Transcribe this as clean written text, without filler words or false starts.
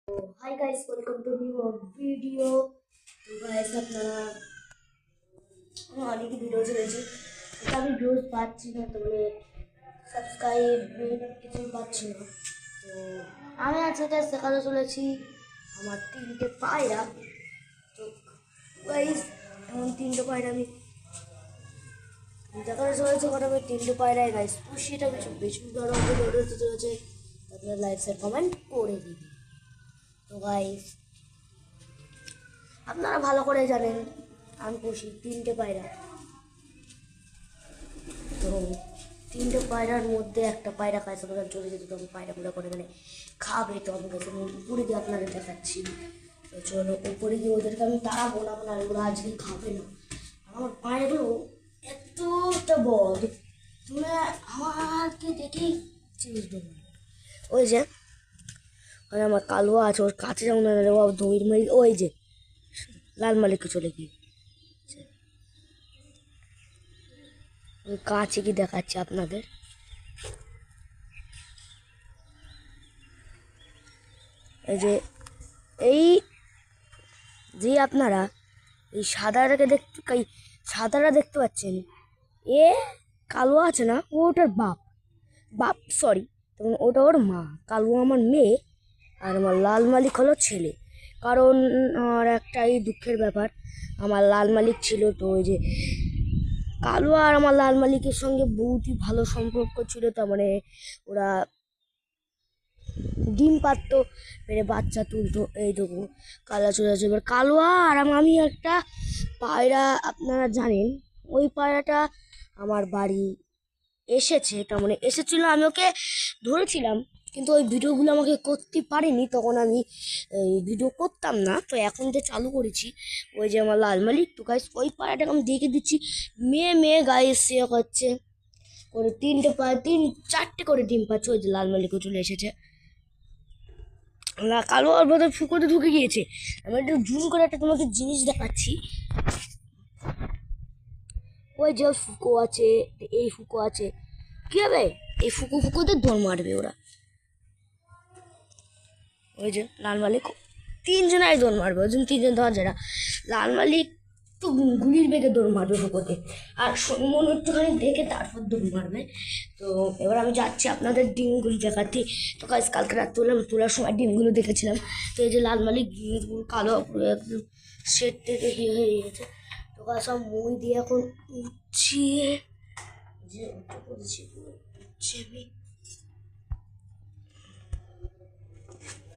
Hi guys, welcome to new video. তো guys আপনারা অনেক ভিডিও চলেছে, আমি ভিউজ পাচ্ছি না, তো সাবস্ক্রাইব কিছুই পাচ্ছি না। তো আমি আজকে শেখাতে চলেছি আমার তিনটে পায়রা। তো গাইস এখন তিনটে পায়রা আমি দেখাতে চলেছি, আমি তিনটে পায়রায় গাইস খুশিটা কিছু বেশি বড় হতে চলেছে। আপনার লাইক শেয়ার কমেন্ট করে দিবি। তো গাইস আপনারা ভালো করে জানেন আমি পুষি তিনটে পায়রা। তো তিনটে পায়রার মধ্যে একটা পায়রা খায় সবাই চলে যেত, তো আমি পায়রাগুলো করে খাবে, তো আমি উপরে গিয়ে আপনাদের দেখাচ্ছি। তো চলো উপরে গিয়ে ওদেরকে আমি তাড়াবো না, আপনার ওরা আজকে খাবে না। আমার পায়রাগুলো এতটা বদ, তুমি আমাকে দেখেই বুঝতে পারবে। ওই যে আমার কালুয়া আছে, ওর কাছে যেমন ধৈর মারি, ওই যে লাল মালিককে চলে গিয়ে কাছে কি দেখাচ্ছি আপনাদের। এই যে এই যে আপনারা এই সাদাটা দেখতে পাচ্ছেন, এ কালো আছে না, ওটার বাপ সরি, তখন ওটা ওর মা। কালো আমার মেয়ে আর আমার লাল মালিক হলো ছেলে। কারণ আমার একটাই দুঃখের ব্যাপার, আমার লাল মালিক ছিল, তো ওই যে কালো আর আমার লাল মালিকের সঙ্গে বহুতই ভালো সম্পর্ক ছিল। তার মানে ওরা ডিম পারতো, মেরে বাচ্চা তুলতো। এই দেখো কালা চলে আসে। এবার কালোয়া আর আমি একটা পায়রা, আপনারা জানেন ওই পায়রাটা আমার বাড়ি এসেছে, তার মানে এসেছিল, আমি ওকে ধরেছিলাম, কিন্তু ওই ভিডিওগুলো আমাকে করতে পারিনি, তখন আমি এই ভিডিও করতাম না। তো এখন যে চালু করেছি ওই যে আমার লাল মালিক, তো গাইস ওই পায়রাটাকে আমি দেখে দিচ্ছি। মেয়ে গাইস সে হচ্ছে করে চারটে করে ডিম পাচ্ছে। ওই যে লাল মালিকও চলে এসেছে, না কালো আর বোধহয় ফুকোতে ঢুকে গিয়েছে। আমি একটু জুম করে একটা তোমাকে জিনিস দেখাচ্ছি। ওই যে ফুকো আছে, এই ফুকো আছে, কি হবে এই ফুকোতে দৌড় মারবে ওরা। ওই যে লাল মালিক তিনজনাই দৌড় মারবে, ওই জন্য তিনজন ধরা যায় না। লাল মালিক তো গুলির বেগে দৌড় মারবে ফুকোতে, আর মন একটুখানি দেখে তারপর দৌড় মারবে। তো এবার আমি যাচ্ছি আপনাদের ডিমগুলি দেখাচ্ছি। তো কালকে রাত্রে তোলার সময় ডিমগুলো দেখেছিলাম। তো এই যে লাল মালিক কালো একদম সেট থেকে হয়ে গেছে। তো সব মই দিয়ে এখন উঠছি, যে উঠছি আমি।